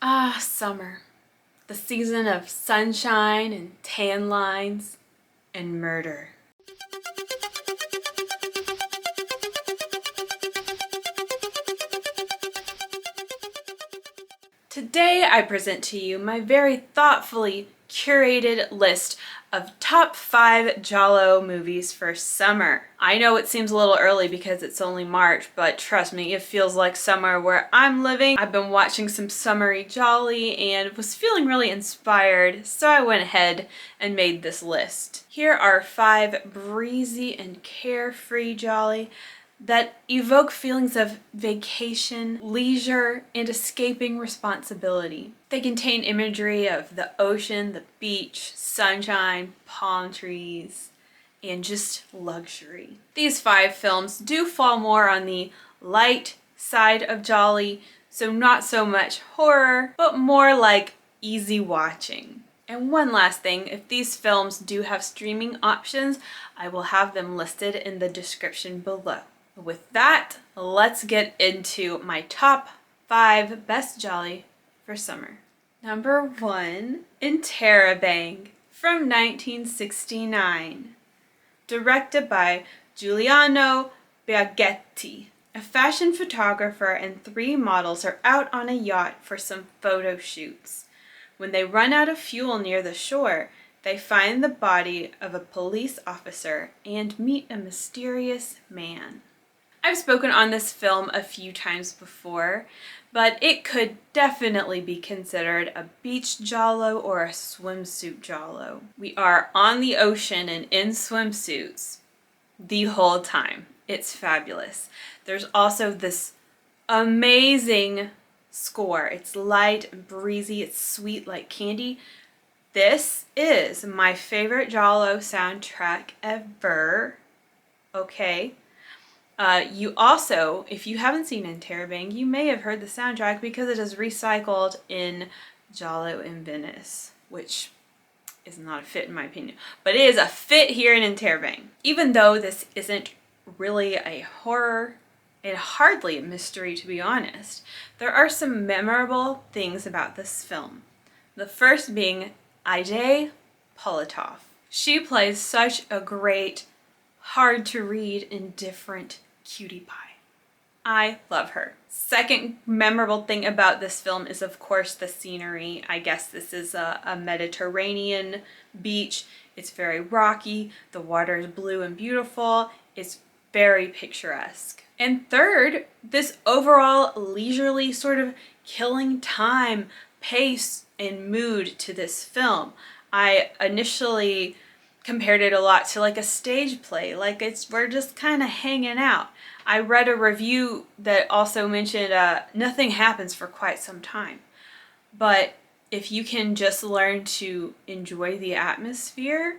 Ah, summer. The season of sunshine and tan lines and murder. Today I present to you my very thoughtfully curated list of top 5 Giallo movies for summer. I know it seems a little early because it's only March, but trust me, it feels like summer where I'm living. I've been watching some summery gialli and was feeling really inspired, so I went ahead and made this list. Here are 5 breezy and carefree gialli that evoke feelings of vacation, leisure, and escaping responsibility. They contain imagery of the ocean, the beach, sunshine, palm trees, and just luxury. These 5 films do fall more on the light side of gialli, so not so much horror, but more like easy watching. And one last thing, if these films do have streaming options, I will have them listed in the description below. With that, let's get into my top 5 best gialli for summer. Number 1, Interrabang from 1969. Directed by Giuliano Biaghetti. A fashion photographer and 3 models are out on a yacht for some photo shoots. When they run out of fuel near the shore, they find the body of a police officer and meet a mysterious man. I've spoken on this film a few times before, but it could definitely be considered a beach giallo or a swimsuit giallo. We are on the ocean and in swimsuits the whole time. It's fabulous. There's also this amazing score. It's light and breezy, it's sweet like candy. This is my favorite giallo soundtrack ever. Okay. You also, if you haven't seen Interrabang, you may have heard the soundtrack because it is recycled in Giallo in Venice, which is not a fit in my opinion, but it is a fit here in Interrabang. Even though this isn't really a horror and hardly a mystery, to be honest, there are some memorable things about this film. The first being Ida Politov. She plays such a great, hard to read, indifferent cutie pie. I love her. Second memorable thing about this film is, of course, the scenery. I guess this is a Mediterranean beach. It's very rocky. The water is blue and beautiful. It's very picturesque. And third, this overall leisurely sort of killing time, pace, and mood to this film. I initially compared it a lot to like a stage play, like we're just kind of hanging out. I read a review that also mentioned nothing happens for quite some time. But if you can just learn to enjoy the atmosphere,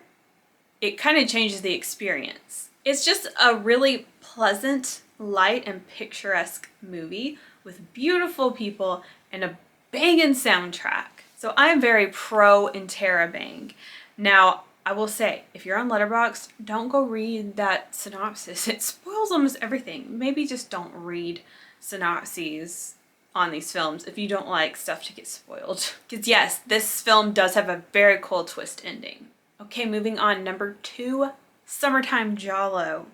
it kind of changes the experience. It's just a really pleasant, light, and picturesque movie with beautiful people and a banging soundtrack. So I'm very pro Interrabang. Now, I will say, if you're on Letterboxd, don't go read that synopsis. It spoils almost everything. Maybe just don't read synopses on these films if you don't like stuff to get spoiled. Because yes, this film does have a very cool twist ending. Okay, moving on. Number 2, Summertime Giallo.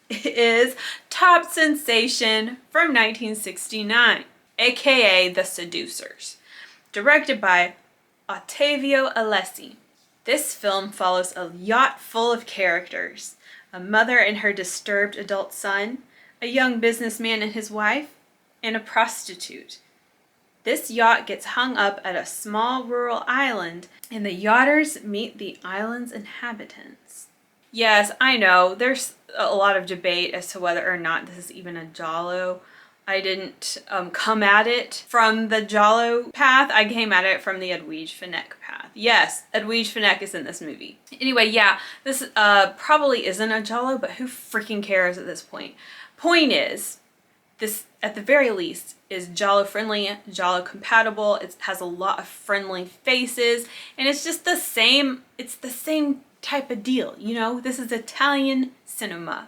It is Top Sensation from 1969, aka The Seducers. Directed by Ottavio Alessi. This film follows a yacht full of characters, a mother and her disturbed adult son, a young businessman and his wife, and a prostitute. This yacht gets hung up at a small rural island, and the yachters meet the island's inhabitants. Yes, I know, there's a lot of debate as to whether or not this is even a giallo. I didn't come at it from the giallo path. I came at it from the Edwige Fenech path. Yes, Edwige Fenech is in this movie. Anyway, yeah, this probably isn't a giallo, but who freaking cares at this point? Point is, this, at the very least, is giallo friendly, giallo compatible. It has a lot of friendly faces, and it's just the same, it's the same type of deal, you know? This is Italian cinema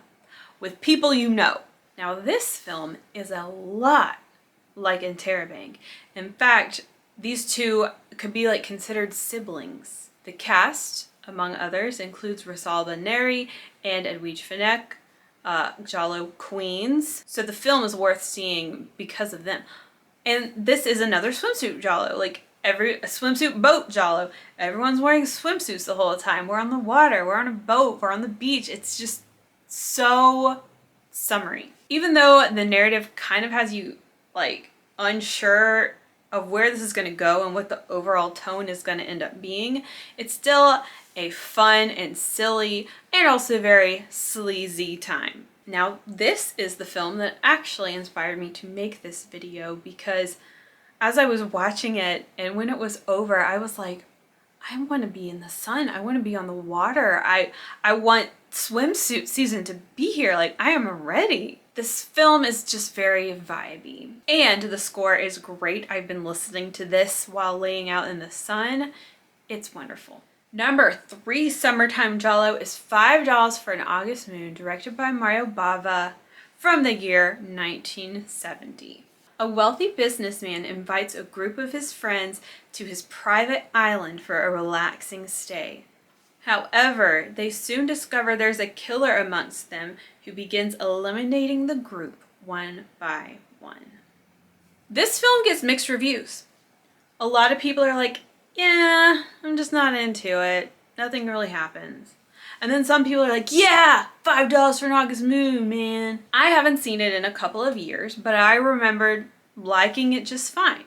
with people you know. Now this film is a lot like Interrabang. In fact, These two could be like considered siblings. The cast, among others, includes Rosalba Neri and Edwige Fenech, Giallo queens. So the film is worth seeing because of them. And this is another swimsuit Giallo, like a swimsuit boat Giallo. Everyone's wearing swimsuits the whole time. We're on the water, we're on a boat, we're on the beach. It's just so summery. Even though the narrative kind of has you like unsure of where this is going to go and what the overall tone is going to end up being, it's still a fun and silly and also very sleazy time. Now, this is the film that actually inspired me to make this video, because as I was watching it and when it was over, I was like, I want to be in the sun. I want to be on the water. I want swimsuit season to be here. Like, I am ready. This film is just very vibey. And the score is great. I've been listening to this while laying out in the sun. It's wonderful. Number 3 summertime Giallo is $5 for an August Moon, directed by Mario Bava, from the year 1970. A wealthy businessman invites a group of his friends to his private island for a relaxing stay. However, they soon discover there's a killer amongst them who begins eliminating the group one by one. This film gets mixed reviews. A lot of people are like, yeah, I'm just not into it. Nothing really happens. And then some people are like, yeah, $5 for an August Moon, man. I haven't seen it in a couple of years, but I remembered liking it just fine.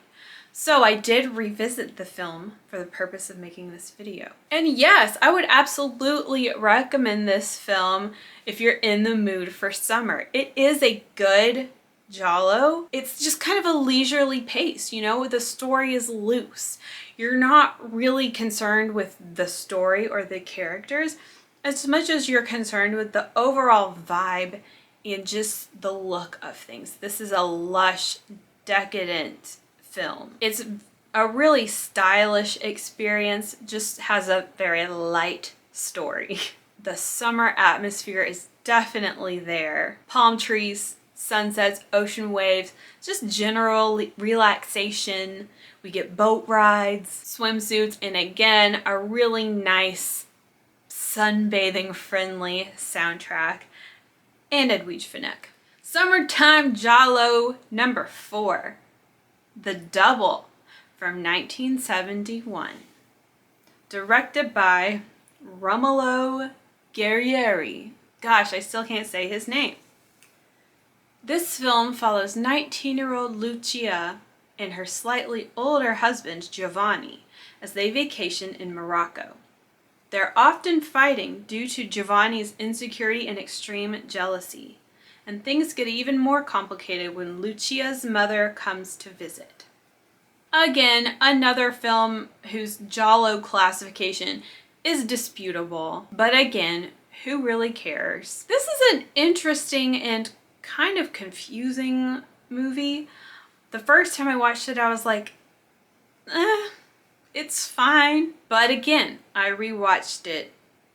So I did revisit the film for the purpose of making this video. And yes, I would absolutely recommend this film if you're in the mood for summer. It is a good Giallo. It's just kind of a leisurely pace, you know, the story is loose. You're not really concerned with the story or the characters as much as you're concerned with the overall vibe and just the look of things. This is a lush, decadent film. It's a really stylish experience, just has a very light story. The summer atmosphere is definitely there. Palm trees, sunsets, ocean waves, just general relaxation. We get boat rides, swimsuits, and again, a really nice sunbathing friendly soundtrack, and Edwige Fenech. Summertime Giallo number 4, The Double, from 1971. Directed by Romolo Guerrieri. Gosh, I still can't say his name. This film follows 19-year-old Lucia and her slightly older husband, Giovanni, as they vacation in Morocco. They're often fighting due to Giovanni's insecurity and extreme jealousy, and things get even more complicated when Lucia's mother comes to visit. Again, another film whose Giallo classification is disputable, but again, who really cares? This is an interesting and kind of confusing movie. The first time I watched it, I was like, it's fine. But again, I rewatched it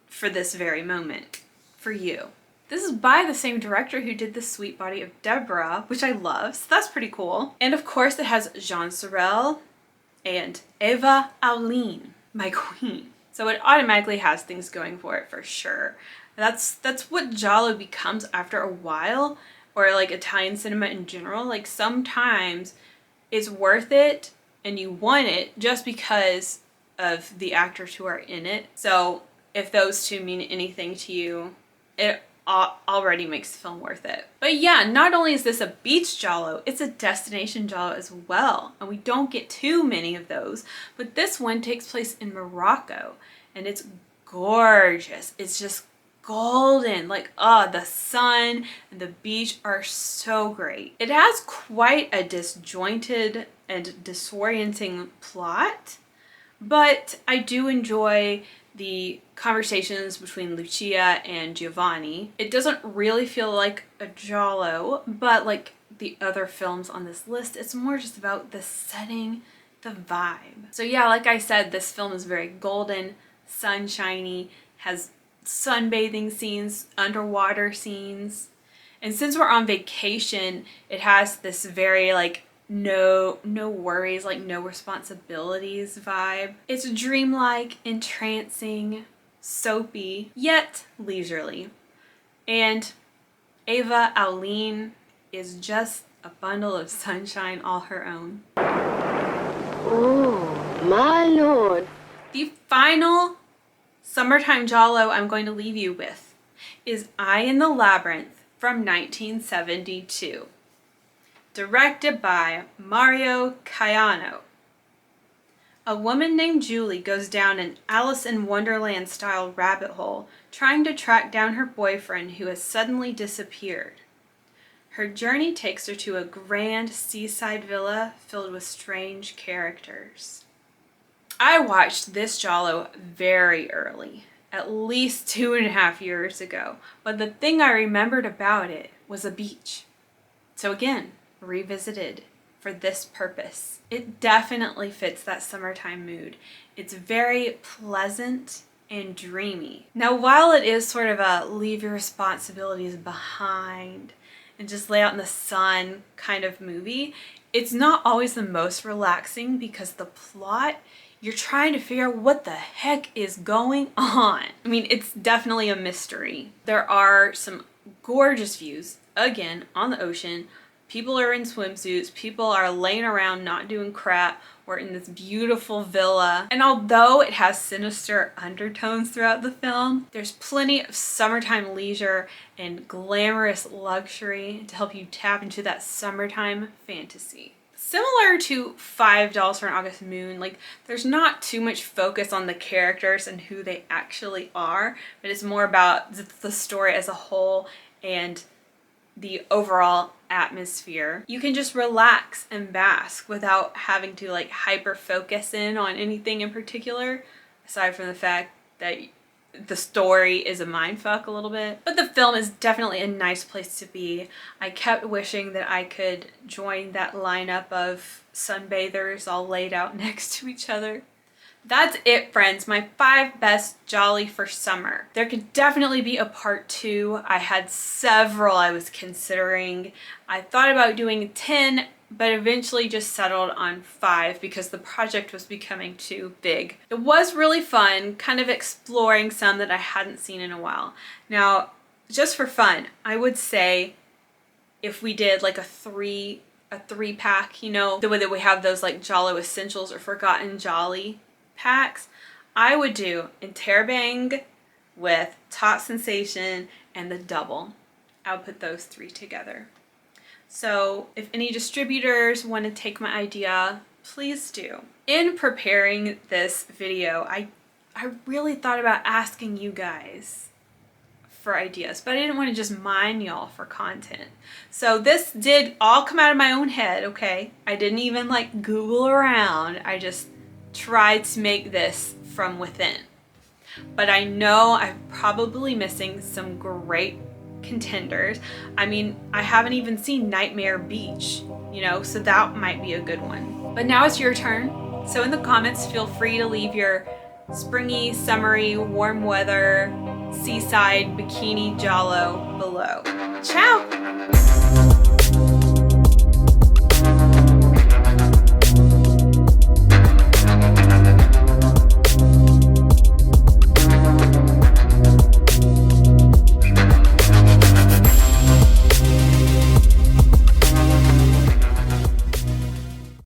for this very moment, for you. This is by the same director who did The Sweet Body of Deborah, which I love, so that's pretty cool. And of course it has Jean Sorel and Eva Aulin, my queen. So it automatically has things going for it for sure. That's what Giallo becomes after a while, or like Italian cinema in general. Like sometimes it's worth it and you want it just because of the actors who are in it. So if those two mean anything to you, it already makes the film worth it. But yeah, not only is this a beach Giallo, it's a destination Giallo as well. And we don't get too many of those, but this one takes place in Morocco and it's gorgeous. It's just golden, like the sun and the beach are so great. It has quite a disjointed and disorienting plot, but I do enjoy the conversations between Lucia and Giovanni. It doesn't really feel like a Giallo, but like the other films on this list, it's more just about the setting, the vibe. So yeah, like I said, this film is very golden, sunshiny, has sunbathing scenes, underwater scenes. And since we're on vacation, it has this very like no worries, like no responsibilities vibe. It's dreamlike, entrancing, soapy, yet leisurely. And Ava Aline is just a bundle of sunshine all her own. Oh, my lord. The final summertime giallo I'm going to leave you with is Eye in the Labyrinth from 1972. Directed by Mario Caiano. A woman named Julie goes down an Alice in Wonderland style rabbit hole trying to track down her boyfriend who has suddenly disappeared. Her journey takes her to a grand seaside villa filled with strange characters. I watched this giallo very early, at least 2.5 years ago, but the thing I remembered about it was a beach. So again, revisited for this purpose. It definitely fits that summertime mood. It's very pleasant and dreamy. Now, while it is sort of a leave your responsibilities behind and just lay out in the sun kind of movie, it's not always the most relaxing because the plot, you're trying to figure out what the heck is going on. I mean, it's definitely a mystery. There are some gorgeous views, again, on the ocean. People are in swimsuits, people are laying around not doing crap. We're in this beautiful villa. And although it has sinister undertones throughout the film, there's plenty of summertime leisure and glamorous luxury to help you tap into that summertime fantasy. Similar to $5 for an August Moon, like there's not too much focus on the characters and who they actually are, but it's more about the story as a whole and the overall atmosphere. You can just relax and bask without having to like hyper focus in on anything in particular, aside from the fact that the story is a mindfuck a little bit. But the film is definitely a nice place to be. I kept wishing that I could join that lineup of sunbathers all laid out next to each other. That's it, friends. My 5 best gialli for summer. There could definitely be a part 2. I had several I was considering. I thought about doing 10, but eventually just settled on 5 because the project was becoming too big. It was really fun, kind of exploring some that I hadn't seen in a while. Now, just for fun, I would say if we did like a three pack, you know, the way that we have those like Giallo Essentials or Forgotten Gialli packs, I would do Interrabang with Top Sensation and the double. I would put those 3 together. So if any distributors want to take my idea, please do. In preparing this video, I really thought about asking you guys for ideas, but I didn't want to just mine y'all for content. So this did all come out of my own head, okay? I didn't even like Google around. I just tried to make this from within. But I know I'm probably missing some great contenders. I mean, I haven't even seen Nightmare Beach, you know, so that might be a good one. But now it's your turn. So in the comments, feel free to leave your springy, summery, warm weather, seaside, bikini giallo below. Ciao!